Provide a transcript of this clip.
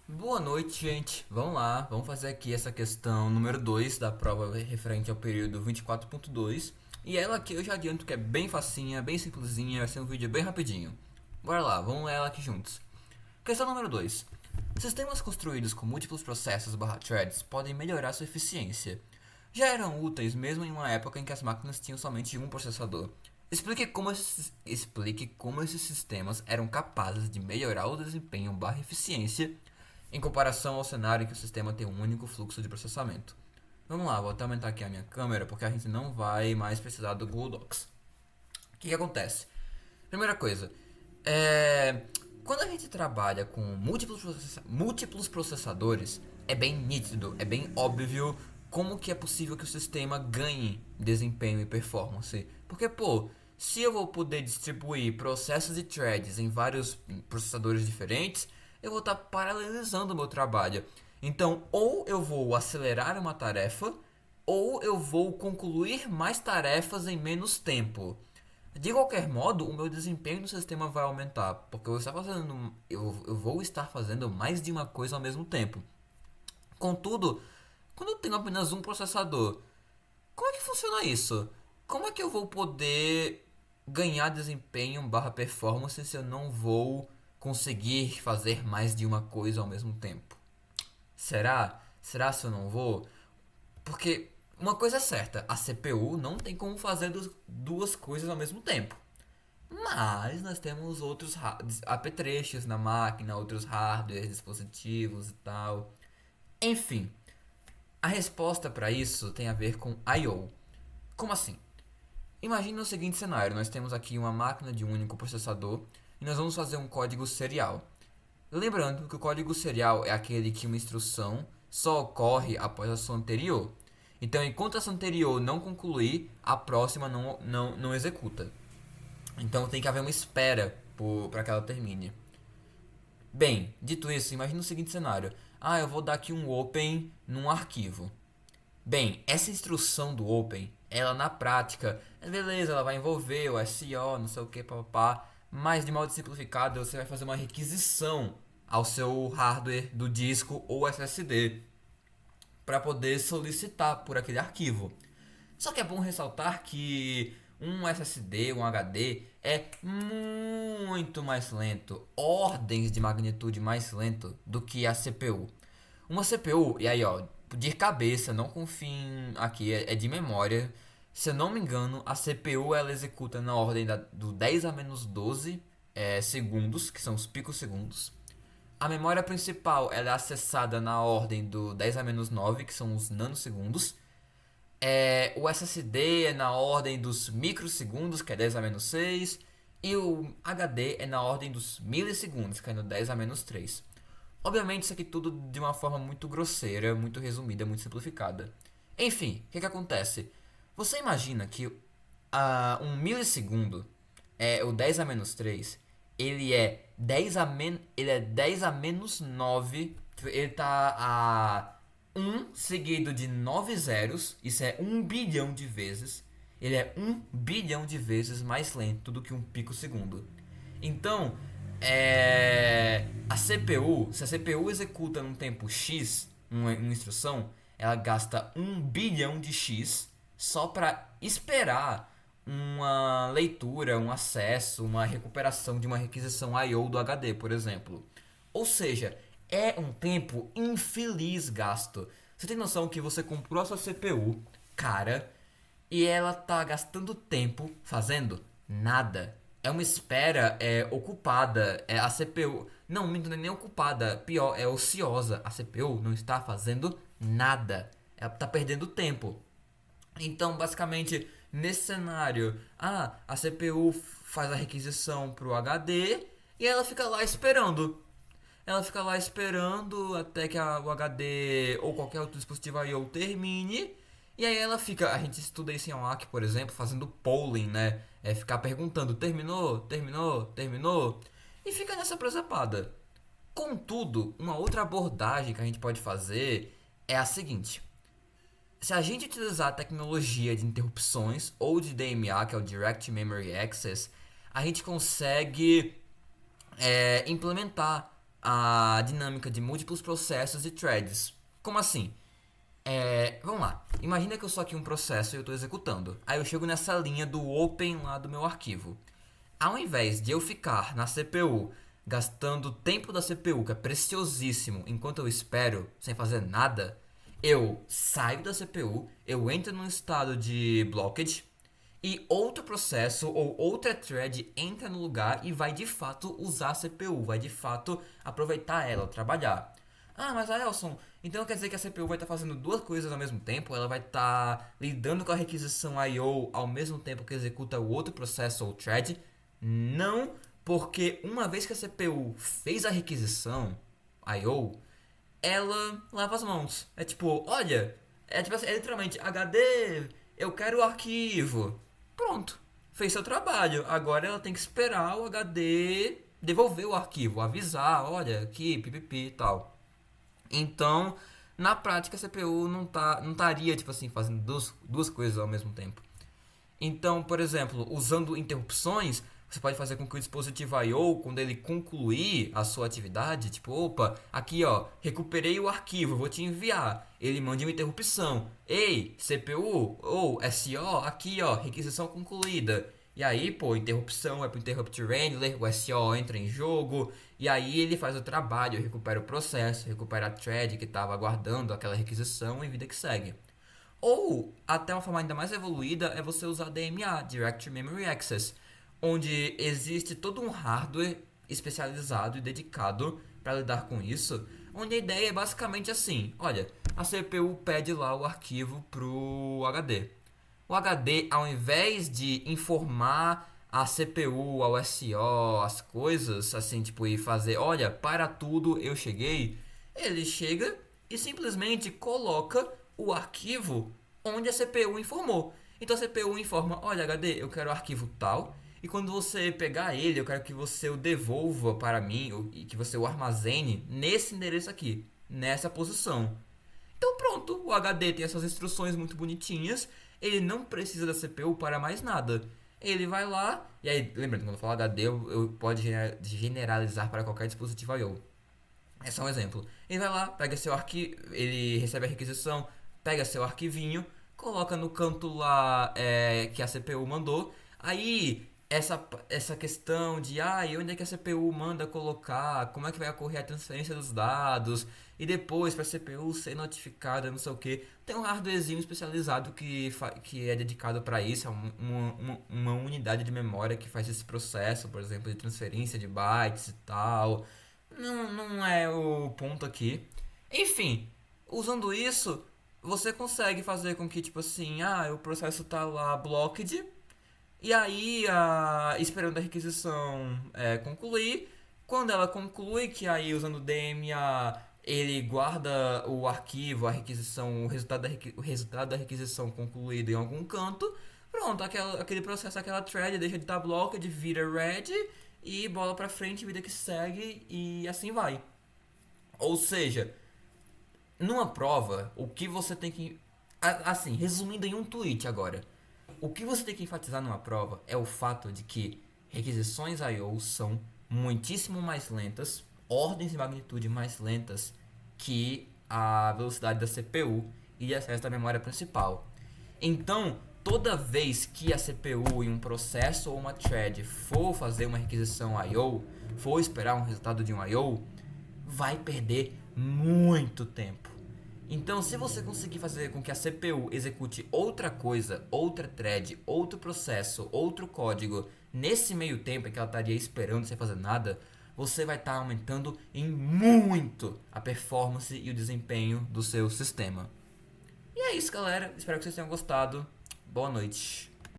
Boa noite, gente. Vamos lá, vamos fazer aqui essa questão número 2 da prova referente ao período 24.2. E ela aqui eu já adianto que é bem facinha, bem simplesinha, vai ser um vídeo bem rapidinho. Bora lá, vamos ler ela aqui juntos. Questão número 2. Sistemas construídos com múltiplos processos/threads podem melhorar sua eficiência. Já eram úteis mesmo em uma época em que as máquinas tinham somente um processador. Explique como esses sistemas eram capazes de melhorar o desempenho/eficiência em comparação ao cenário em que o sistema tem um único fluxo de processamento. Vamos lá, vou até aumentar aqui a minha câmera porque a gente não vai mais precisar do Google Docs. O que acontece? Primeira coisa, quando a gente trabalha com múltiplos processadores, é bem nítido, é bem óbvio como que é possível que o sistema ganhe desempenho e performance. Porque, pô, se eu vou poder distribuir processos e threads em vários processadores diferentes, eu vou estar paralelizando o meu trabalho. Então, ou eu vou acelerar uma tarefa, ou eu vou concluir mais tarefas em menos tempo. De qualquer modo, o meu desempenho no sistema vai aumentar, porque eu vou estar fazendo mais de uma coisa ao mesmo tempo. Contudo, quando eu tenho apenas um processador, como é que funciona isso? Como é que eu vou poder ganhar desempenho/performance se eu não vou conseguir fazer mais de uma coisa ao mesmo tempo? Será? Será se eu não vou? Porque uma coisa é certa, a CPU não tem como fazer duas coisas ao mesmo tempo. Mas nós temos outros apetrechos na máquina, outros hardwares, dispositivos e tal. Enfim, a resposta para isso tem a ver com I/O. Como assim? Imagine o seguinte cenário: nós temos aqui uma máquina de um único processador e nós vamos fazer um código serial. Lembrando que o código serial é aquele que uma instrução só ocorre após a sua anterior. Então, enquanto essa anterior não concluir, a próxima não executa. Então, tem que haver uma espera para que ela termine. Bem, dito isso, imagine o seguinte cenário: eu vou dar aqui um open num arquivo. Bem, essa instrução do open, ela na prática, beleza, ela vai envolver o SO, não sei o que, papapá, mas de modo simplificado você vai fazer uma requisição ao seu hardware do disco ou SSD para poder solicitar por aquele arquivo. Só que é bom ressaltar que um SSD, um HD é muito mais lento, ordens de magnitude mais lento do que a CPU. Uma CPU, e aí ó, de cabeça, não confiem aqui, é de memória. Se eu não me engano, a CPU ela executa na ordem do 10 a menos 12 segundos, que são os picosegundos. A memória principal ela é acessada na ordem do 10 a menos 9, que são os nanosegundos. O SSD é na ordem dos microsegundos, que é 10 a menos 6. E o HD é na ordem dos milissegundos, que é no 10 a menos 3. Obviamente, isso aqui tudo de uma forma muito grosseira, muito resumida, muito simplificada. Enfim, o que acontece? Você imagina que um milissegundo, o 10 a menos 3, ele é 10 a menos 9, ele tá a um seguido de 9 zeros, isso é 1 bilhão de vezes. Ele é 1 bilhão de vezes mais lento do que um picosegundo. Então, se a CPU executa num tempo X uma instrução, ela gasta 1 bilhão de X só para esperar uma leitura, um acesso, uma recuperação de uma requisição I/O do HD, por exemplo. Ou seja, é um tempo infeliz gasto. Você tem noção que você comprou a sua CPU, cara, e ela tá gastando tempo fazendo nada. É uma espera ocupada. A CPU. Não, não é nem ocupada. Pior, é ociosa. A CPU não está fazendo nada. Ela tá perdendo tempo. Então, basicamente, nesse cenário, a CPU faz a requisição pro HD e ela fica lá esperando. Ela fica lá esperando até que o HD ou qualquer outro dispositivo I/O termine. E aí ela fica, a gente estuda isso em OAK, por exemplo, fazendo polling, né? Ficar perguntando, terminou, terminou, terminou. E fica nessa presepada. Contudo, uma outra abordagem que a gente pode fazer é a seguinte: se a gente utilizar a tecnologia de interrupções ou de DMA, que é o Direct Memory Access, a gente consegue implementar a dinâmica de múltiplos processos e threads. Como assim? Vamos lá. Imagina que eu sou aqui um processo e eu estou executando. Aí eu chego nessa linha do open lá do meu arquivo. Ao invés de eu ficar na CPU gastando o tempo da CPU, que é preciosíssimo, enquanto eu espero, sem fazer nada, eu saio da CPU, eu entro num estado de blockage e outro processo ou outra thread entra no lugar e vai de fato usar a CPU, vai de fato aproveitar ela, trabalhar. Ah, mas Elson, então quer dizer que a CPU vai estar fazendo duas coisas ao mesmo tempo? Ela vai estar lidando com a requisição I/O ao mesmo tempo que executa o outro processo ou thread? Não, porque uma vez que a CPU fez a requisição I/O, ela lava as mãos. É tipo, olha, é tipo assim, é literalmente HD, eu quero o arquivo. Pronto, fez seu trabalho. Agora ela tem que esperar o HD devolver o arquivo, avisar, olha, aqui, pipipi e tal. Então, na prática, a CPU não estaria, tipo assim, fazendo duas coisas ao mesmo tempo. Então, por exemplo, usando interrupções, você pode fazer com que o dispositivo I/O, quando ele concluir a sua atividade, tipo, opa, aqui ó, recuperei o arquivo, vou te enviar. Ele mande uma interrupção. Ei, CPU ou SO, aqui ó, requisição concluída. E aí, pô, interrupção é pro interrupt handler, o SO entra em jogo, e aí ele faz o trabalho, recupera o processo, recupera a thread que estava aguardando aquela requisição e vida que segue. Ou, até uma forma ainda mais evoluída, é você usar DMA, Direct Memory Access, onde existe todo um hardware especializado e dedicado para lidar com isso, onde a ideia é basicamente assim, olha, a CPU pede lá o arquivo pro HD. O HD, ao invés de informar a CPU, ao SO, as coisas, assim, tipo, e fazer, olha, para tudo, eu cheguei, ele chega e simplesmente coloca o arquivo onde a CPU informou. Então a CPU informa, olha HD, eu quero o arquivo tal, e quando você pegar ele, eu quero que você o devolva para mim, e que você o armazene nesse endereço aqui, nessa posição. Então pronto, o HD tem essas instruções muito bonitinhas, ele não precisa da CPU para mais nada. Ele vai lá, e aí, lembrando, quando eu falo HD, eu pode generalizar para qualquer dispositivo I/O. É só um exemplo. Ele vai lá, pega seu arquivo, ele recebe a requisição, pega seu arquivinho, coloca no canto lá que a CPU mandou. Aí essa questão de e onde é que a CPU manda colocar, como é que vai ocorrer a transferência dos dados, e depois para a CPU ser notificada, não sei o que. Tem um hardwarezinho especializado que é dedicado para isso, é uma unidade de memória que faz esse processo, por exemplo, de transferência de bytes e tal. Não é o ponto aqui. Enfim, usando isso, você consegue fazer com que, tipo assim, o processo tá lá blocked, e aí, esperando a requisição concluir, quando ela conclui, que aí usando o DMA ele guarda o arquivo, a requisição, o resultado da requisição concluído em algum canto, pronto, aquele processo, aquela thread deixa de estar blocked, vira ready e bola pra frente, vida que segue e assim vai. Ou seja, numa prova, o que você tem que. Assim, resumindo em um tweet agora. O que você tem que enfatizar numa prova é o fato de que requisições I/O são muitíssimo mais lentas, ordens de magnitude mais lentas que a velocidade da CPU e de acesso da memória principal. Então, toda vez que a CPU em um processo ou uma thread for fazer uma requisição I/O, for esperar um resultado de um I/O, vai perder muito tempo. Então, se você conseguir fazer com que a CPU execute outra coisa, outra thread, outro processo, outro código, nesse meio tempo em que ela estaria esperando sem fazer nada, você vai estar aumentando em muito a performance e o desempenho do seu sistema. E é isso, galera. Espero que vocês tenham gostado. Boa noite.